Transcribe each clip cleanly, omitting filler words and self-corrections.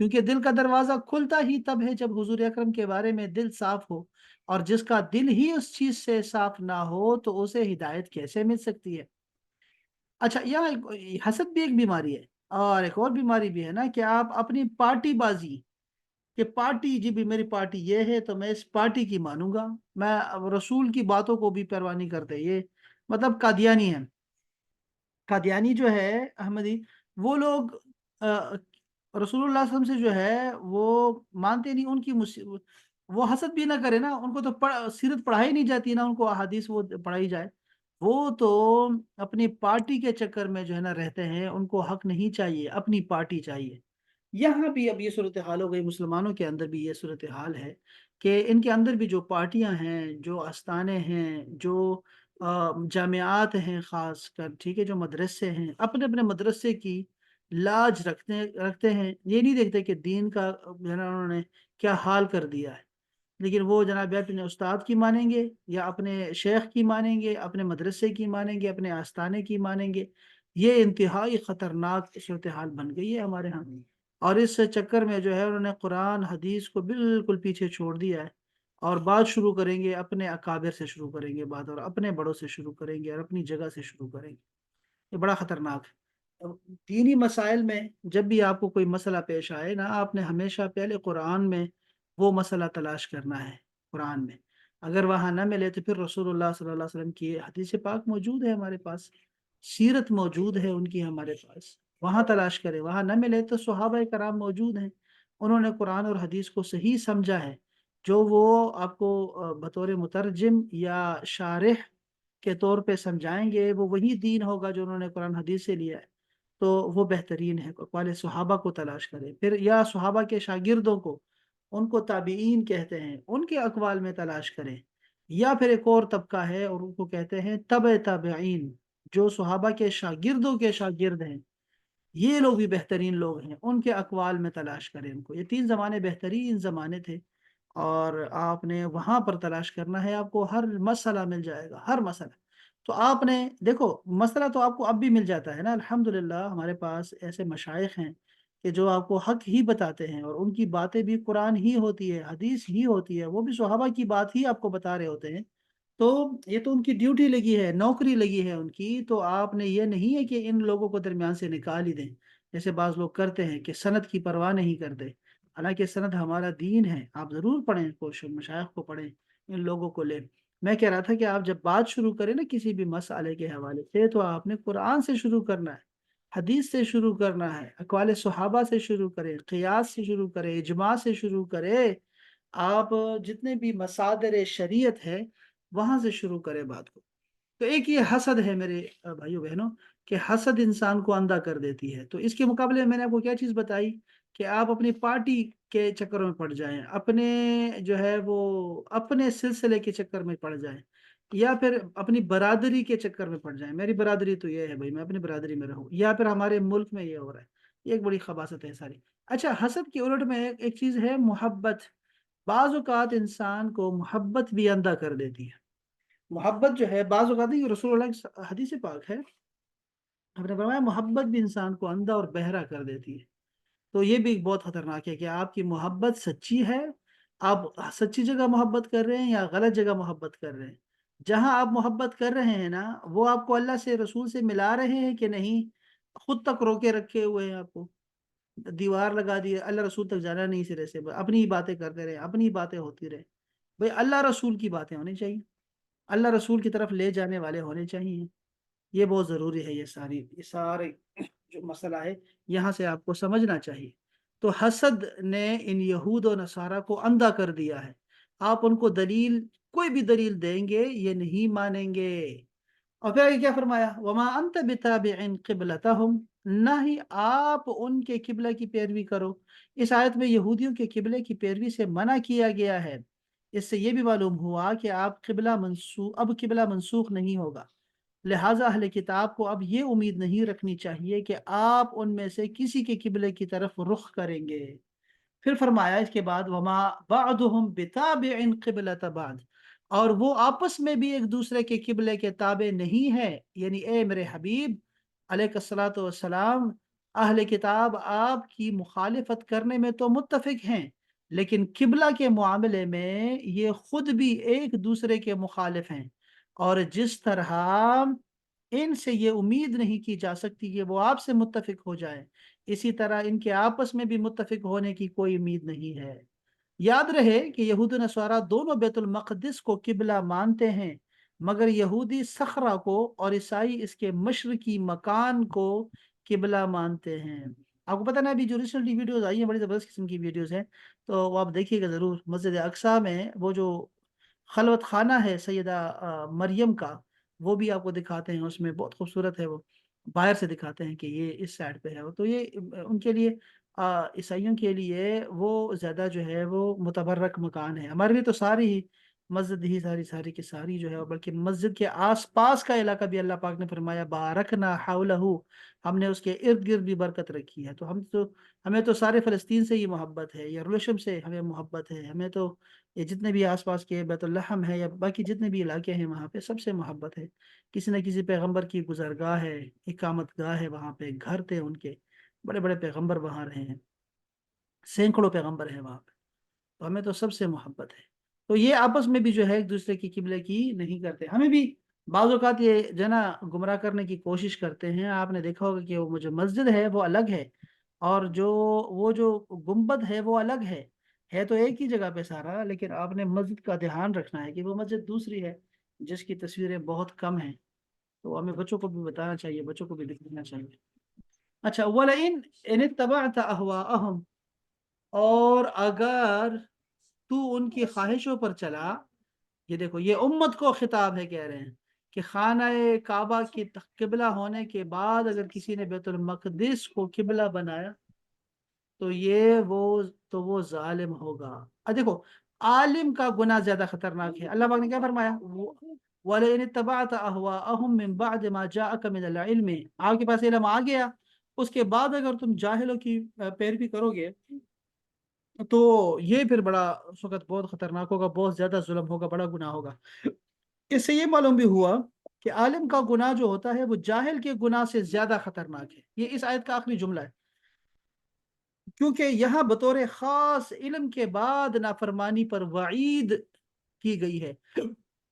کیونکہ دل کا دروازہ کھلتا ہی تب ہے جب حضور اکرم کے بارے میں دل صاف ہو، اور جس کا دل ہی اس چیز سے صاف نہ ہو تو اسے ہدایت کیسے مل سکتی ہے؟ اچھا، یہاں حسد بھی ایک بیماری ہے، اور ایک اور بیماری بھی ہے نا کہ آپ اپنی پارٹی بازی، کہ پارٹی جی بھی میری پارٹی یہ ہے تو میں اس پارٹی کی مانوں گا، میں رسول کی باتوں کو بھی پرواہ نہیں کرتے، یہ مطلب قادیانی ہے۔ قادیانی جو ہے احمدی، وہ لوگ رسول اللہ صلی اللہ علیہ وسلم سے جو ہے وہ مانتے نہیں، ان کی وہ حسد بھی نہ کرے نا، ان کو تو سیرت پڑھائی نہیں جاتی نا، ان کو احادیث وہ پڑھائی جائے، وہ تو اپنی پارٹی کے چکر میں جو ہے نا رہتے ہیں، ان کو حق نہیں چاہیے، اپنی پارٹی چاہیے۔ یہاں بھی اب یہ صورتحال ہو گئی، مسلمانوں کے اندر بھی یہ صورتحال ہے کہ ان کے اندر بھی جو پارٹیاں ہیں، جو آستانے ہیں، جو جامعات ہیں، خاص کر ٹھیک ہے، جو مدرسے ہیں، اپنے اپنے مدرسے کی لاج رکھتے ہیں، یہ نہیں دیکھتے کہ دین کا جو ہے نا انہوں نے کیا حال کر دیا ہے، لیکن وہ جناب اپنے استاد کی مانیں گے، یا اپنے شیخ کی مانیں گے، اپنے مدرسے کی مانیں گے، اپنے آستانے کی مانیں گے۔ یہ انتہائی خطرناک صورتحال بن گئی ہے ہمارے ہاں، اور اس چکر میں جو ہے انہوں نے قرآن حدیث کو بالکل پیچھے چھوڑ دیا ہے، اور بات شروع کریں گے اپنے اکابر سے شروع کریں گے بات، اور اپنے بڑوں سے شروع کریں گے، اور اپنی جگہ سے شروع کریں گے۔ یہ بڑا خطرناک ہے۔ دینی مسائل میں جب بھی آپ کو کوئی مسئلہ پیش آئے نا، آپ نے ہمیشہ پہلے قرآن میں وہ مسئلہ تلاش کرنا ہے۔ قرآن میں اگر وہاں نہ ملے تو پھر رسول اللہ صلی اللہ علیہ وسلم کی حدیث پاک موجود ہے ہمارے پاس، سیرت موجود ہے ان کی ہمارے پاس، وہاں تلاش کرے۔ وہاں نہ ملے تو صحابہ کرام موجود ہیں، انہوں نے قرآن اور حدیث کو صحیح سمجھا ہے، جو وہ آپ کو بطور مترجم یا شارح کے طور پہ سمجھائیں گے، وہ وہی دین ہوگا جو انہوں نے قرآن حدیث سے لیا ہے، تو وہ بہترین ہے۔ اقوال صحابہ کو تلاش کریں، پھر یا صحابہ کے شاگردوں کو، ان کو تابعین کہتے ہیں، ان کے اقوال میں تلاش کریں، یا پھر ایک اور طبقہ ہے اور ان کو کہتے ہیں تبع تابعین، جو صحابہ کے شاگردوں کے شاگرد ہیں، یہ لوگ بھی بہترین لوگ ہیں، ان کے اقوال میں تلاش کریں ان کو۔ یہ تین زمانے بہترین زمانے تھے، اور آپ نے وہاں پر تلاش کرنا ہے، آپ کو ہر مسئلہ مل جائے گا، ہر مسئلہ۔ تو آپ نے دیکھو، مسئلہ تو آپ کو اب بھی مل جاتا ہے نا، الحمدللہ ہمارے پاس ایسے مشائخ ہیں کہ جو آپ کو حق ہی بتاتے ہیں، اور ان کی باتیں بھی قرآن ہی ہوتی ہے، حدیث ہی ہوتی ہے، وہ بھی صحابہ کی بات ہی آپ کو بتا رہے ہوتے ہیں۔ تو یہ تو ان کی ڈیوٹی لگی ہے، نوکری لگی ہے ان کی، تو آپ نے یہ نہیں ہے کہ ان لوگوں کو درمیان سے نکال ہی دیں، جیسے بعض لوگ کرتے ہیں کہ سند کی پرواہ نہیں کرتے۔ حالانکہ سند ہمارا دین ہے، آپ ضرور پڑھیں، کوشش مشائخ کو پڑھیں، ان لوگوں کو لیں۔ میں کہہ رہا تھا کہ آپ جب بات شروع کریں نا کسی بھی مسئلے کے حوالے سے، تو آپ نے قرآن سے شروع کرنا ہے، حدیث سے شروع کرنا ہے، اقوال صحابہ سے شروع کریں، قیاس سے شروع کریں، اجماع سے شروع کریں، آپ جتنے بھی مصادر شریعت ہے وہاں سے شروع کریں بات کو۔ تو ایک یہ حسد ہے میرے بھائیو بہنوں، کہ حسد انسان کو اندھا کر دیتی ہے۔ تو اس کے مقابلے میں نے آپ کو کیا چیز بتائی کہ آپ اپنی پارٹی کے چکروں میں پڑ جائیں، اپنے جو ہے وہ اپنے سلسلے کے چکر میں پڑ جائیں، یا پھر اپنی برادری کے چکر میں پڑ جائیں، میری برادری تو یہ ہے بھائی، میں اپنی برادری میں رہوں، یا پھر ہمارے ملک میں یہ ہو رہا ہے۔ یہ ایک بڑی خباثت ہے ساری۔ اچھا، حسد کی الٹ میں ایک چیز ہے محبت۔ بعض اوقات انسان کو محبت بھی اندھا کر دیتی ہے۔ محبت جو ہے بعض اوقات نہیں، رسول اللہ کی حدیث پاک ہے، آپ نے فرمایا محبت بھی انسان کو اندھا اور بہرا کر دیتی ہے۔ تو یہ بھی بہت خطرناک ہے کہ آپ کی محبت سچی ہے، آپ سچی جگہ محبت کر رہے ہیں یا غلط جگہ محبت کر رہے ہیں۔ جہاں آپ محبت کر رہے ہیں نا، وہ آپ کو اللہ سے، رسول سے ملا رہے ہیں کہ نہیں، خود تک روکے رکھے ہوئے ہیں، آپ کو دیوار لگا دی، اللہ رسول تک جانا نہیں، سرے سے اپنی ہی باتیں کرتے رہے، اپنی ہی باتیں ہوتی رہے۔ بھئی اللہ رسول کی باتیں ہونی چاہیے، اللہ رسول کی طرف لے جانے والے ہونے چاہیے۔ یہ بہت ضروری ہے، یہ سارے جو مسئلہ ہے یہاں سے آپ کو سمجھنا چاہیے۔ تو حسد نے ان یہود و نصارہ کو اندھا کر دیا ہے، آپ ان کو دلیل، کوئی بھی دلیل دیں گے یہ نہیں مانیں گے۔ اور پھر آگے کیا فرمایا، وما انت بتابع قبلتهم، نہ ہی آپ ان کے قبلہ کی پیروی کرو۔ اس آیت میں یہودیوں کے قبلے کی پیروی سے منع کیا گیا ہے۔ اس سے یہ بھی معلوم ہوا کہ آپ اب قبلہ منسوخ نہیں ہوگا، لہٰذا اہل کتاب کو اب یہ امید نہیں رکھنی چاہیے کہ آپ ان میں سے کسی کے قبلے کی طرف رخ کریں گے۔ پھر فرمایا اس کے بعد، وما بعضهم بتابع قبلۃ بعض، اور وہ آپس میں بھی ایک دوسرے کے قبلے کے تابع نہیں ہے، یعنی اے میرے حبیب علیہ الصلوۃ والسلام، اہل کتاب آپ کی مخالفت کرنے میں تو متفق ہیں، لیکن قبلہ کے معاملے میں یہ خود بھی ایک دوسرے کے مخالف ہیں، اور جس طرح ان سے یہ امید نہیں کی جا سکتی کہ وہ آپ سے متفق ہو جائیں، اسی طرح ان کے آپس میں بھی متفق ہونے کی کوئی امید نہیں ہے۔ یاد رہے کہ یہود و نصارہ دونوں بیت المقدس کو قبلہ مانتے ہیں، مگر یہودی صخرہ کو اور عیسائی اس کے مشرقی مکان کو قبلہ مانتے ہیں۔ آپ کو پتہ نا ابھی جو ریسنٹلی ویڈیوز آئی ہیں، بڑی زبردست قسم کی ویڈیوز ہیں، تو وہ آپ دیکھیے گا ضرور۔ مسجد اقصیٰ میں وہ جو خلوت خانہ ہے سیدہ مریم کا، وہ بھی آپ کو دکھاتے ہیں، اس میں بہت خوبصورت ہے، وہ باہر سے دکھاتے ہیں کہ یہ اس سائڈ پہ ہے، تو یہ ان کے لیے عیسائیوں کے لیے وہ زیادہ جو ہے وہ متبرک مکان ہے۔ ہمارے لیے تو ساری ہی مسجد ہی ساری ساری کی ساری جو ہے، بلکہ مسجد کے آس پاس کا علاقہ بھی اللہ پاک نے فرمایا بارکنا حولہ، ہم نے اس کے ارد گرد بھی برکت رکھی ہے۔ تو ہمیں تو سارے فلسطین سے ہی محبت ہے، یروشلم سے ہمیں محبت ہے، ہمیں تو یہ جتنے بھی آس پاس کے بیت الحم ہے یا باقی جتنے بھی علاقے ہیں وہاں پہ سب سے محبت ہے۔ کسی نہ کسی پیغمبر کی گزرگاہ ہے، اقامت گاہ ہے، وہاں پہ گھر تھے ان کے، بڑے بڑے پیغمبر وہاں رہے ہیں، سینکڑوں پیغمبر ہیں وہاں پہ، تو ہمیں تو سب سے محبت ہے۔ تو یہ آپس میں بھی جو ہے ایک دوسرے کی قبلے کی نہیں کرتے، ہمیں بھی بعض اوقات یہ جو ہے نا گمراہ کرنے کی کوشش کرتے ہیں۔ آپ نے دیکھا ہوگا کہ وہ جو مسجد ہے وہ الگ ہے، اور وہ جو گنبد ہے وہ الگ ہے تو ایک ہی جگہ پہ سارا، لیکن آپ نے مسجد کا دھیان رکھنا ہے کہ وہ مسجد دوسری ہے جس کی تصویریں بہت کم ہیں، تو ہمیں بچوں کو بھی بتانا چاہیے، بچوں کو بھی دکھانا چاہیے۔ اچھا، وَلَئِنْ إِنِ اتَّبَعْتَ أَهْوَاءَهُمْ، اور اگر تو ان کی خواہشوں پر چلا، یہ دیکھو یہ امت کو خطاب ہے، کہہ رہے ہیں کہ خانہ کعبہ کی قبلہ ہونے کے بعد اگر کسی نے بیت المقدس کو قبلہ بنایا تو وہ ظالم ہوگا۔ دیکھو عالم کا گناہ زیادہ خطرناک ہے۔ اللہ پاک نے کیا فرمایا؟ وَلَئِنِ اتَّبَعْتَ أَهْوَاءَهُمْ مِنْ بَعْدِ مَا جَاءَكَ مِنَ الْعِلْمِ، آپ کے پاس علم آ گیا، اس کے بعد اگر تم جاہلوں کی پیروی کرو گے تو یہ پھر بڑا اس وقت بہت خطرناک ہوگا، بہت زیادہ ظلم ہوگا، بڑا گناہ ہوگا۔ اس سے یہ معلوم بھی ہوا کہ عالم کا گناہ جو ہوتا ہے وہ جاہل کے گناہ سے زیادہ خطرناک ہے۔ یہ اس آیت کا آخری جملہ ہے، کیونکہ یہاں بطور خاص علم کے بعد نافرمانی پر وعید کی گئی ہے۔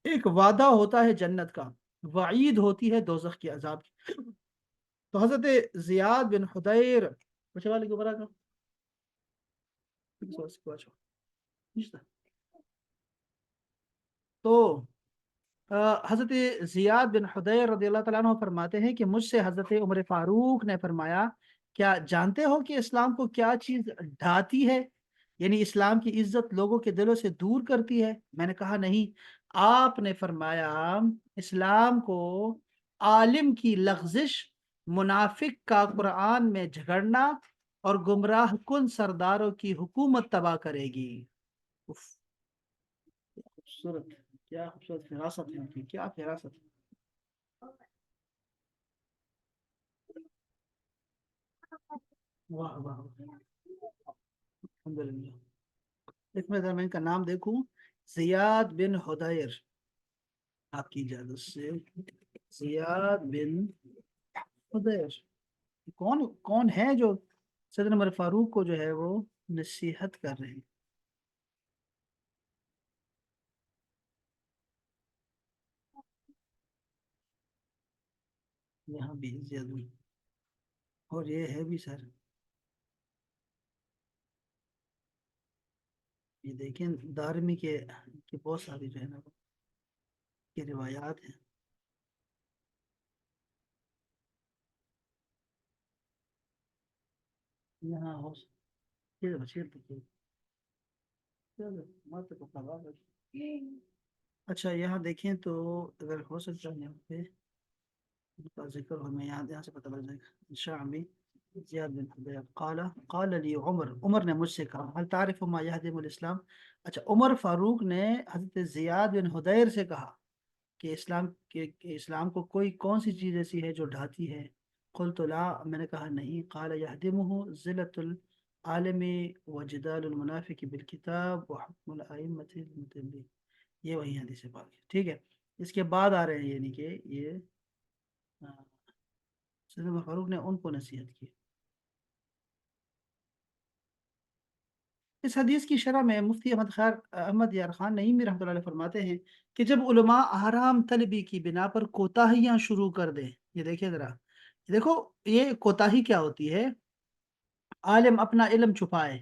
ایک وعدہ ہوتا ہے جنت کا، وعید ہوتی ہے دوزخ کے عذاب کی۔ تو حضرت زیاد بن حدیر پوچھے والے کے برابر تو حضرت زیاد بن حدیر رضی اللہ تعالیٰ عنہ فرماتے ہیں کہ مجھ سے حضرت عمر فاروق نے فرمایا، کیا جانتے ہو کہ اسلام کو کیا چیز ڈھاتی ہے، یعنی اسلام کی عزت لوگوں کے دلوں سے دور کرتی ہے؟ میں نے کہا نہیں۔ آپ نے فرمایا اسلام کو عالم کی لغزش، منافق کا قرآن میں جھگڑنا اور گمراہ کن سرداروں کی حکومت تباہ کرے گی۔ اف، خوبصورت، کیا خوبصورت فراست ہے ان کی، کیا فراست ہے۔ واہ واہ واہ، الحمدللہ۔ اس میں اگر میں ان کا نام دیکھوں، زیاد بن حدیر، آپ کی اجازت سے زیاد بن حدیر کون کون ہے جو صدر عمر فاروق کو جو ہے وہ نصیحت کر رہے ہیں؟ یہاں بھی زیاد بن، اور یہ ہے بھی سر، یہ دیکھیں دارمی کے بہت ساری جو ہے نا کی روایات ہیں۔ یہاں ہو اچھا یہاں دیکھیں تو اگر ہو سکتا ہے یہاں پہ ان کا ذکر ہمیں یہاں سے پتہ لگ جائے گا۔ شعبی زیاد بن حبیب قال لی عمر، عمر نے مجھ سے کہا هل تعرف ما يهدم الاسلام؟ اچھا عمر فاروق نے حضرت زیاد بن حدیر سے کہا کہ اسلام کو کون سی چیز ایسی ہے جو ڈھاتی ہے؟ قلت لا، میں نے کہا نہیں۔ قال يهدمه ذلة العالم وجدال المنافق بالکتاب وحکم الائمة المضلين، یہ وہی حدیث پاک ہے، ٹھیک ہے۔ اس کے بعد آ رہے ہیں، یعنی کہ یہ سیدنا فاروق نے ان کو نصیحت کی۔ اس حدیث کی شرح میں مفتی احمد یار خان نعیمی رحمۃ اللہ علیہ فرماتے ہیں کہ جب علماء آرام طلبی کی بنا پر کوتاہیاں شروع کر دیں، یہ دیکھیں ذرا، دیکھو یہ کوتاہی کیا ہوتی ہے؟ عالم اپنا علم چھپائے،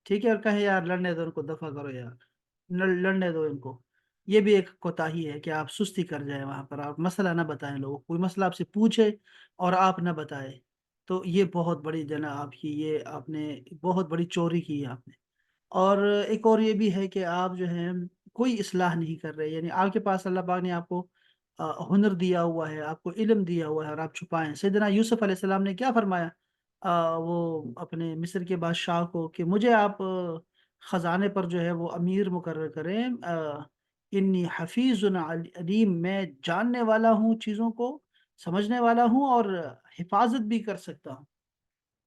ٹھیک ہے، اور کہیں یار لڑنے دو ان کو، دفع کرو یار، لڑنے دو ان کو، یہ بھی ایک کوتاہی ہے کہ آپ سستی کر جائیں، وہاں پر آپ مسئلہ نہ بتائیں، لوگوں کوئی مسئلہ آپ سے پوچھے اور آپ نہ بتائیں، تو یہ بہت بڑی جناب آپ کی، یہ آپ نے بہت بڑی چوری کی ہے آپ نے۔ اور ایک اور یہ بھی ہے کہ آپ جو ہے کوئی اصلاح نہیں کر رہے، یعنی آپ کے پاس اللہ پاک نے آپ کو ہنر دیا ہوا ہے، آپ کو علم دیا ہوا ہے، اور آپ چھپائیں۔ سیدنا یوسف علیہ السلام نے کیا فرمایا وہ اپنے مصر کے بادشاہ کو کہ مجھے آپ خزانے پر جو ہے وہ امیر مقرر کریں، انی حفیظ علیم، میں جاننے والا ہوں، چیزوں کو سمجھنے والا ہوں، اور حفاظت بھی کر سکتا ہوں۔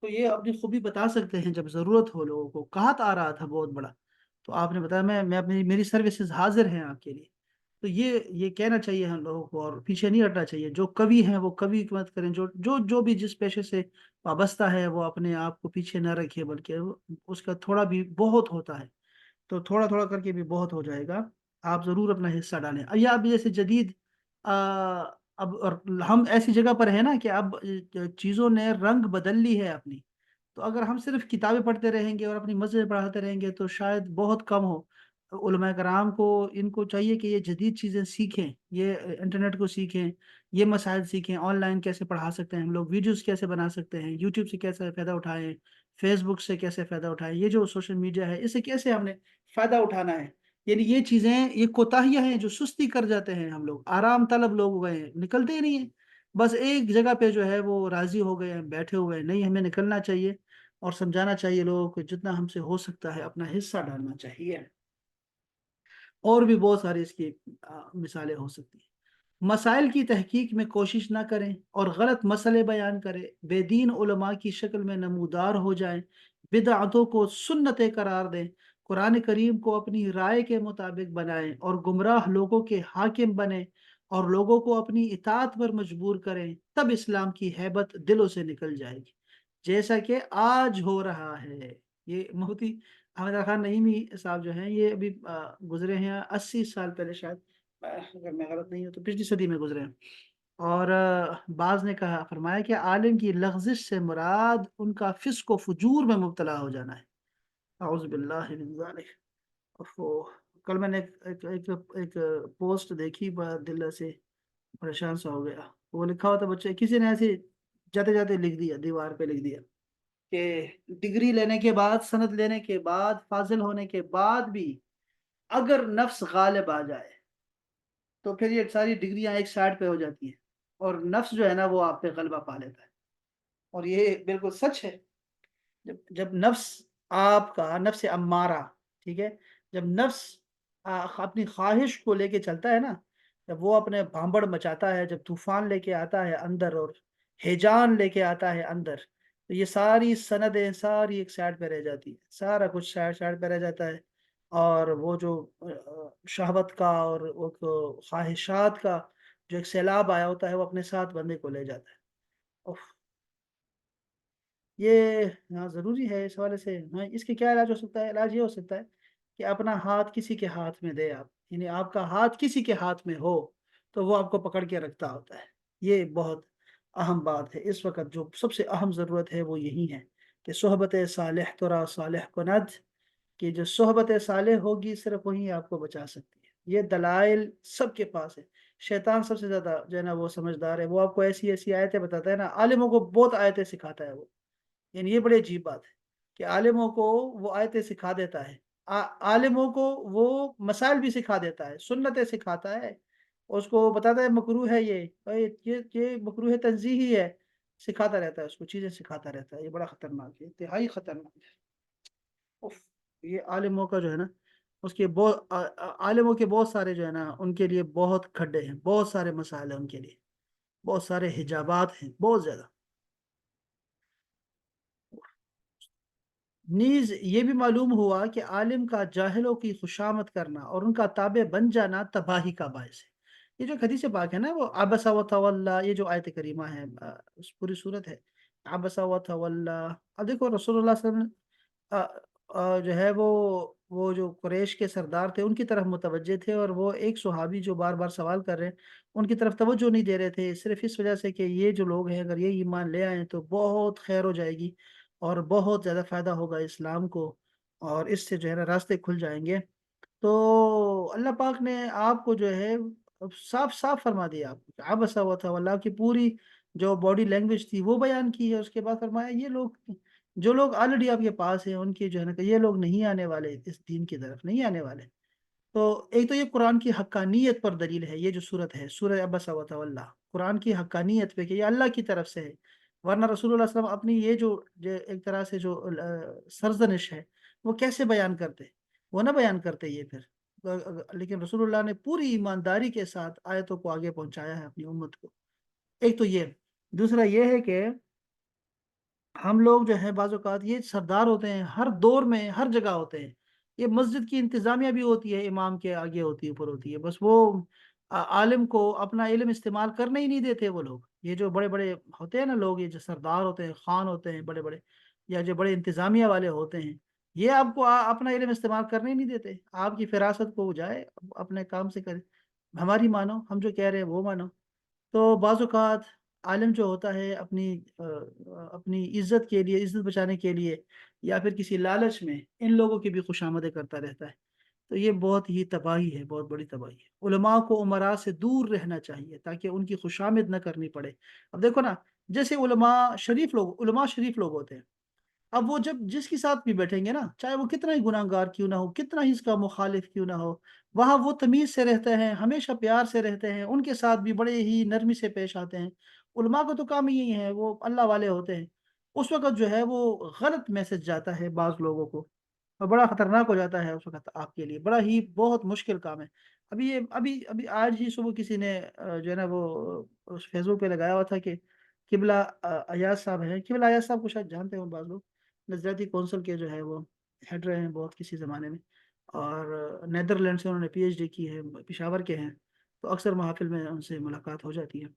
تو یہ اپنی خوبی بتا سکتے ہیں جب ضرورت ہو، لوگوں کو کہات آ رہا تھا بہت بڑا، تو آپ نے بتایا میں اپنی میری سروسز حاضر ہیں آپ کے لیے۔ تو یہ کہنا چاہیے ہم لوگوں کو، اور پیچھے نہیں ہٹنا چاہیے۔ جو کوی ہیں وہ کوی کی مت کریں، جو بھی جس پیشے سے وابستہ ہے وہ اپنے آپ کو پیچھے نہ رکھے، بلکہ اس کا تھوڑا بھی بہت ہوتا ہے، تو تھوڑا تھوڑا کر کے بھی بہت ہو جائے گا، آپ ضرور اپنا حصہ ڈالیں۔ یا اب جیسے جدید آ، اب اور ہم ایسی جگہ پر ہیں نا کہ اب چیزوں نے رنگ بدل لی ہے اپنی، تو اگر ہم صرف کتابیں پڑھتے رہیں گے اور اپنی مسجد پڑھاتے رہیں گے تو شاید بہت کم ہو۔ علماء کرام کو ان کو چاہیے کہ یہ جدید چیزیں سیکھیں، یہ انٹرنیٹ کو سیکھیں، یہ مسائل سیکھیں، آن لائن کیسے پڑھا سکتے ہیں ہم لوگ، ویڈیوز کیسے بنا سکتے ہیں، یوٹیوب سے کیسے فائدہ اٹھائیں، فیس بک سے کیسے فائدہ اٹھائیں، یہ جو سوشل میڈیا ہے اس سے کیسے ہم نے فائدہ اٹھانا ہے۔ یعنی یہ چیزیں، یہ کوتاہیاں ہیں جو سستی کر جاتے ہیں، ہم لوگ آرام طلب لوگ ہو گئے ہیں، نکلتے ہی نہیں ہیں، بس ایک جگہ پہ جو ہے وہ راضی ہو گئے ہیں، بیٹھے ہوئے ہیں۔ نہیں، ہمیں نکلنا چاہیے اور سمجھانا چاہیے لوگوں کو، جتنا ہم سے ہو سکتا ہے اپنا حصہ ڈالنا چاہیے۔ اور بھی بہت ساری اس کی مثالیں ہو سکتی ہیں۔ مسائل کی تحقیق میں کوشش نہ کریں اور غلط مسئلے بیان کریں، بے دین علماء کی شکل میں نمودار ہو جائیں، بدعتوں کو سنتیں قرار دیں، قرآن کریم کو اپنی رائے کے مطابق بنائیں اور گمراہ لوگوں کے حاکم بنیں اور لوگوں کو اپنی اطاعت پر مجبور کریں، تب اسلام کی ہیبت دلوں سے نکل جائے گی، جیسا کہ آج ہو رہا ہے۔ یہ مفتی احمد خان نعیمی صاحب جو ہیں، یہ ابھی گزرے ہیں 80 سال پہلے شاید، اگر میں غلط نہیں ہوں تو پچھلی صدی میں گزرے ہیں۔ اور بعض نے کہا، فرمایا کہ عالم کی لغزش سے مراد ان کا فسق و فجور میں مبتلا ہو جانا ہے۔ اعوذ باللہ من ذالک۔ کل میں نے ایک پوسٹ دیکھی، بڑا دل سے پریشان سا ہو گیا۔ وہ لکھا ہوا تھا، بچے کسی نے ایسے جاتے جاتے لکھ دیا، دیوار پہ لکھ دیا کہ ڈگری لینے کے بعد، سند لینے کے بعد، فاضل ہونے کے بعد بھی اگر نفس غالب آ جائے تو پھر یہ ساری ڈگریاں ایک سائڈ پہ ہو جاتی ہیں، اور نفس جو ہے نا وہ آپ پہ غلبہ پا لیتا ہے۔ اور یہ بالکل سچ ہے۔ جب نفس آپ کا، نفس امارہ، ٹھیک ہے، جب نفس اپنی خواہش کو لے کے چلتا ہے نا، جب وہ اپنے بھانبڑ مچاتا ہے، جب طوفان لے کے آتا ہے اندر اور ہیجان لے کے آتا ہے اندر، تو یہ ساری سندیں ساری ایک سائڈ پہ رہ جاتی ہے، سارا کچھ سائڈ سائڈ پہ رہ جاتا ہے، اور وہ جو شہوت کا اور وہ خواہشات کا جو ایک سیلاب آیا ہوتا ہے وہ اپنے ساتھ بندے کو لے جاتا ہے۔ اف، یہ ہاں ضروری ہے اس حوالے سے۔ ہاں، اس کے کیا علاج ہو سکتا ہے؟ علاج یہ ہو سکتا ہے کہ اپنا ہاتھ کسی کے ہاتھ میں دے آپ، یعنی آپ کا ہاتھ کسی کے ہاتھ میں ہو تو وہ آپ کو پکڑ کے رکھتا ہوتا ہے۔ یہ بہت اہم بات ہے اس وقت، جو سب سے اہم ضرورت ہے وہ یہی ہے کہ صحبت صالح ترا صالح کند، کہ جو صحبت صالح ہوگی صرف وہی آپ کو بچا سکتی ہے۔ یہ دلائل سب کے پاس ہے۔ شیطان سب سے زیادہ جو ہے نا وہ سمجھدار ہے، وہ آپ کو ایسی ایسی آیتیں بتاتا ہے نا، عالموں کو بہت آیتیں سکھاتا ہے وہ، یعنی یہ بڑی عجیب بات ہے کہ عالموں کو وہ آیتیں سکھا دیتا ہے، عالموں کو وہ مسائل بھی سکھا دیتا ہے، سنتیں سکھاتا ہے، اس کو بتاتا ہے مکروہ ہے، یہ مکروہ تنزیہی ہے، سکھاتا رہتا ہے، اس کو چیزیں سکھاتا رہتا ہے۔ یہ بڑا خطرناک ہے، انتہائی خطرناک ہے۔ اف، یہ عالموں کا جو ہے نا، اس کے بہت عالموں کے بہت سارے جو ہے نا ان کے لیے بہت کھڈے ہیں، بہت سارے مسائل ہیں ان کے لیے، بہت سارے حجابات ہیں، بہت زیادہ۔ نیز یہ بھی معلوم ہوا کہ عالم کا جاہلوں کی خوشامد کرنا اور ان کا تابع بن جانا تباہی کا باعث ہے۔ یہ جو حدیث پاک ہے نا، وہ عبس و تولا، یہ جو آیت کریمہ ہے، اس پوری صورت ہے عبس و تولا۔ اب دیکھو رسول اللہ صلی اللہ علیہ وسلم جو ہے وہ جو قریش کے سردار تھے ان کی طرف متوجہ تھے، اور وہ ایک صحابی جو بار بار سوال کر رہے ہیں ان کی طرف توجہ نہیں دے رہے تھے، صرف اس وجہ سے کہ یہ جو لوگ ہیں اگر یہ ایمان لے آئیں تو بہت خیر ہو جائے گی اور بہت زیادہ فائدہ ہوگا اسلام کو، اور اس سے جو ہے نا راستے کھل جائیں گے۔ تو اللہ پاک نے آپ کو جو ہے صاف صاف فرما دیا، آپ کو عبس و تولى کی پوری جو باڈی لینگویج تھی وہ بیان کی ہے، اس کے بعد فرمایا یہ لوگ جو لوگ آلریڈی آپ کے پاس ہیں ان کی جو ہے نا کہ یہ لوگ نہیں آنے والے، اس دین کی طرف نہیں آنے والے۔ تو ایک تو یہ قرآن کی حقانیت پر دلیل ہے، یہ جو صورت ہے سورہ عبس و تولى، قرآن کی حقانیت پہ کہ یہ اللہ کی طرف سے ہے، ورنہ رسول اللہ صلی اللہ علیہ وسلم اپنی یہ جو ایک طرح سے جو سرزنش ہے وہ کیسے بیان کرتے، وہ نہ بیان کرتے یہ پھر، لیکن رسول اللہ نے پوری ایمانداری کے ساتھ آیتوں کو آگے پہنچایا ہے اپنی امت کو۔ ایک تو یہ، دوسرا یہ ہے کہ ہم لوگ جو ہے بعض اوقات یہ سردار ہوتے ہیں، ہر دور میں ہر جگہ ہوتے ہیں، یہ مسجد کی انتظامیہ بھی ہوتی ہے، امام کے آگے ہوتی ہے، اوپر ہوتی ہے، بس وہ عالم کو اپنا علم استعمال کرنے ہی نہیں دیتے وہ لوگ، یہ جو بڑے بڑے ہوتے ہیں نا لوگ، یہ جو سردار ہوتے ہیں، خان ہوتے ہیں بڑے بڑے، یا جو بڑے انتظامیہ والے ہوتے ہیں، یہ آپ کو اپنا علم استعمال کرنے ہی نہیں دیتے، آپ کی فراست کو جائے اپنے کام سے کرے، ہماری مانو، ہم جو کہہ رہے ہیں وہ مانو۔ تو بعض اوقات عالم جو ہوتا ہے اپنی عزت کے لیے، عزت بچانے کے لیے، یا پھر کسی لالچ میں ان لوگوں کی بھی خوشامدیں کرتا رہتا ہے، تو یہ بہت ہی تباہی ہے، بہت بڑی تباہی ہے۔ علماء کو امراء سے دور رہنا چاہیے تاکہ ان کی خوشامد نہ کرنی پڑے۔ اب دیکھو نا، جیسے علماء شریف لوگ ہوتے ہیں، اب وہ جب جس کے ساتھ بھی بیٹھیں گے نا، چاہے وہ کتنا ہی گناہ گار کیوں نہ ہو، کتنا ہی اس کا مخالف کیوں نہ ہو، وہاں وہ تمیز سے رہتے ہیں، ہمیشہ پیار سے رہتے ہیں، ان کے ساتھ بھی بڑے ہی نرمی سے پیش آتے ہیں۔ علماء کو تو کام یہی ہے، وہ اللہ والے ہوتے ہیں، اس وقت جو ہے وہ غلط میسج جاتا ہے بعض لوگوں کو، اور بڑا خطرناک ہو جاتا ہے اس وقت آپ کے لیے، بڑا ہی بہت مشکل کام ہے۔ ابھی آج ہی صبح کسی نے جو ہے نا وہ فیس بک پہ لگایا ہوا تھا کہ قبلہ ایاز صاحب ہیں، قبلہ ایاز صاحب کو شاید جانتے ہوں بعض لوگ، نظریاتی کونسل کے جو ہے وہ ہیڈ رہے ہیں بہت کسی زمانے میں، اور نیدرلینڈ سے انہوں نے پی ایچ ڈی کی ہے، پشاور کے ہیں، تو اکثر محافل میں ان سے ملاقات ہو جاتی ہے۔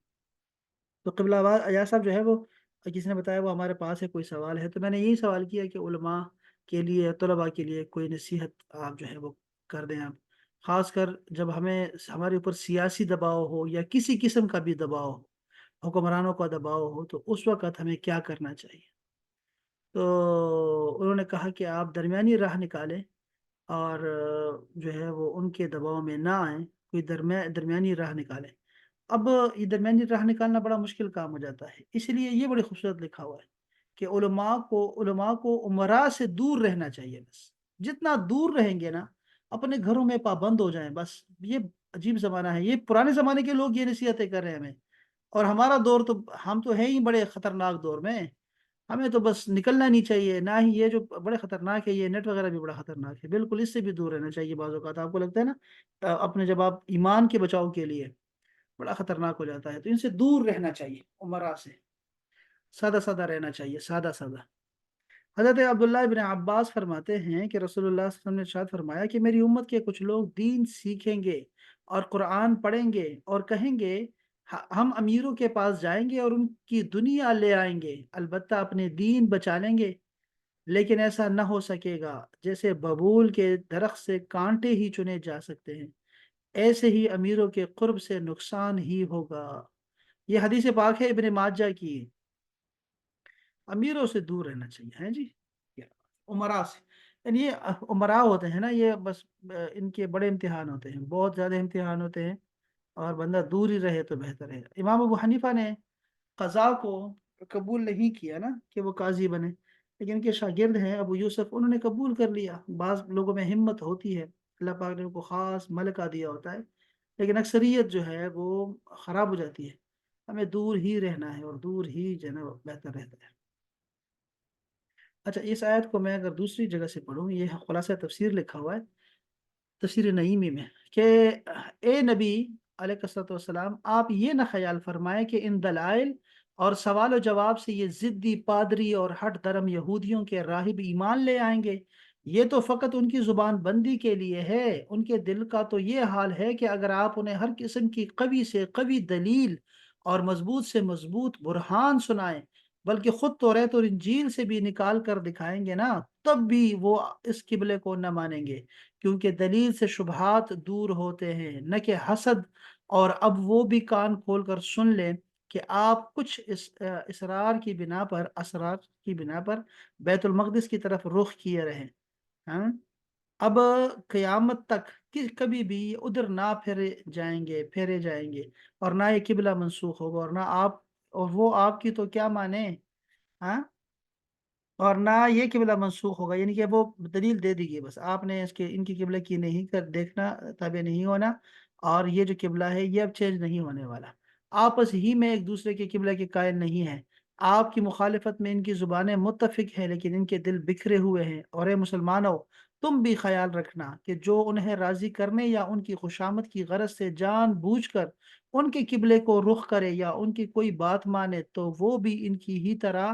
تو قبلہ ایاز صاحب جو ہے وہ کسی نے بتایا وہ ہمارے پاس ہے، کوئی سوال ہے، تو میں نے یہی سوال کیا کہ علماء کے لیے، طلباء کے لیے کوئی نصیحت آپ جو ہے وہ کر دیں آپ، خاص کر جب ہمارے اوپر سیاسی دباؤ ہو یا کسی قسم کا بھی دباؤ ہو، حکمرانوں کا دباؤ ہو، تو اس وقت ہمیں کیا کرنا چاہیے۔ تو انہوں نے کہا کہ آپ درمیانی راہ نکالیں، اور جو ہے وہ ان کے دباؤ میں نہ آئیں، کوئی درمیانی راہ نکالیں۔ اب یہ درمیانی راہ نکالنا بڑا مشکل کام ہو جاتا ہے، اس لیے یہ بڑی خوبصورت لکھا ہوا ہے کہ علماء کو عمراء سے دور رہنا چاہیے، بس جتنا دور رہیں گے نا، اپنے گھروں میں پابند ہو جائیں بس۔ یہ عجیب زمانہ ہے، یہ پرانے زمانے کے لوگ یہ نصیحتیں کر رہے ہیں ہمیں، اور ہمارا دور تو ہم تو ہیں ہی بڑے خطرناک دور میں، ہمیں تو بس نکلنا نہیں چاہیے، نہ ہی یہ جو بڑے خطرناک ہے، یہ نیٹ وغیرہ بھی بڑا خطرناک ہے، بالکل اس سے بھی دور رہنا چاہیے۔ بعض اوقات آپ کو لگتا ہے نا اپنے جب آپ ایمان کے بچاؤ کے لیے بڑا خطرناک ہو جاتا ہے، تو ان سے دور رہنا چاہیے، عمرہ سے سادہ سادہ رہنا چاہیے، سادہ سادہ۔ حضرت عبداللہ ابن عباس فرماتے ہیں کہ رسول اللہ صلی اللہ علیہ وسلم نے ارشاد فرمایا کہ میری امت کے کچھ لوگ دین سیکھیں گے اور قرآن پڑھیں گے اور کہیں گے ہم امیروں کے پاس جائیں گے اور ان کی دنیا لے آئیں گے، البتہ اپنے دین بچا لیں گے، لیکن ایسا نہ ہو سکے گا، جیسے ببول کے درخت سے کانٹے ہی چنے جا سکتے ہیں، ایسے ہی امیروں کے قرب سے نقصان ہی ہوگا۔ یہ حدیث پاک ہے ابن ماجہ کی۔ امیروں سے دور رہنا چاہیے، ہیں جی، عمراء سے، یعنی یہ عمراء ہوتے ہیں نا، یہ بس ان کے بڑے امتحان ہوتے ہیں، بہت زیادہ امتحان ہوتے ہیں، اور بندہ دور ہی رہے تو بہتر ہے۔ امام ابو حنیفہ نے قضاء کو قبول نہیں کیا نا کہ وہ قاضی بنے، لیکن ان کے شاگرد ہیں ابو یوسف، انہوں نے قبول کر لیا۔ بعض لوگوں میں ہمت ہوتی ہے، اللہ پاک نے ان کو خاص ملکہ دیا ہوتا ہے، لیکن اکثریت جو ہے وہ خراب ہو جاتی ہے۔ ہمیں دور ہی رہنا ہے، اور دور ہی جو ہے نا بہتر رہتا ہے۔ اچھا، اس آیت کو میں اگر دوسری جگہ سے پڑھوں، یہ خلاصہ تفسیر لکھا ہوا ہے تفسیر نعیمی میں کہ اے نبی علیہ الصلوۃ والسلام، آپ یہ نہ خیال فرمائیں کہ ان دلائل اور سوال و جواب سے یہ ضدی پادری اور ہٹ درم یہودیوں کے راہب ایمان لے آئیں گے، یہ تو فقط ان کی زبان بندی کے لیے ہے، ان کے دل کا تو یہ حال ہے کہ اگر آپ انہیں ہر قسم کی قوی سے قوی دلیل اور مضبوط سے مضبوط برہان سنائیں بلکہ خود توریت اور انجیل سے بھی نکال کر دکھائیں گے نا، تب بھی وہ اس قبلے کو نہ مانیں گے، کیونکہ دلیل سے شبہات دور ہوتے ہیں نہ کہ حسد۔ اور اب وہ بھی کان کھول کر سن لیں کہ آپ کچھ اسرار کی بنا پر بیت المقدس کی طرف رخ کیے رہیں۔ ہاں، اب قیامت تک کبھی بھی ادھر نہ پھیرے جائیں گے، اور نہ یہ قبلہ منسوخ ہوگا، اور نہ آپ اور وہ آپ کی تو کیا مانے۔ ہاں، اور نہ یہ قبلہ منسوخ ہوگا، یعنی کہ وہ دلیل دے دی گئی، بس آپ نے ان کی قبلہ کی نہیں کر دیکھنا، تابع نہیں ہونا، اور یہ جو قبلہ ہے یہ اب چینج نہیں ہونے والا۔ آپس ہی میں ایک دوسرے کے قبلہ کے قائل نہیں ہیں، آپ کی مخالفت میں ان کی زبانیں متفق ہیں لیکن ان کے دل بکھرے ہوئے ہیں۔ اور اے مسلمانوں، تم بھی خیال رکھنا کہ جو انہیں راضی کرنے یا ان کی خوشامد کی غرض سے جان بوجھ کر ان کے قبلے کو رخ کرے یا ان کی کوئی بات مانے، تو وہ بھی ان کی ہی طرح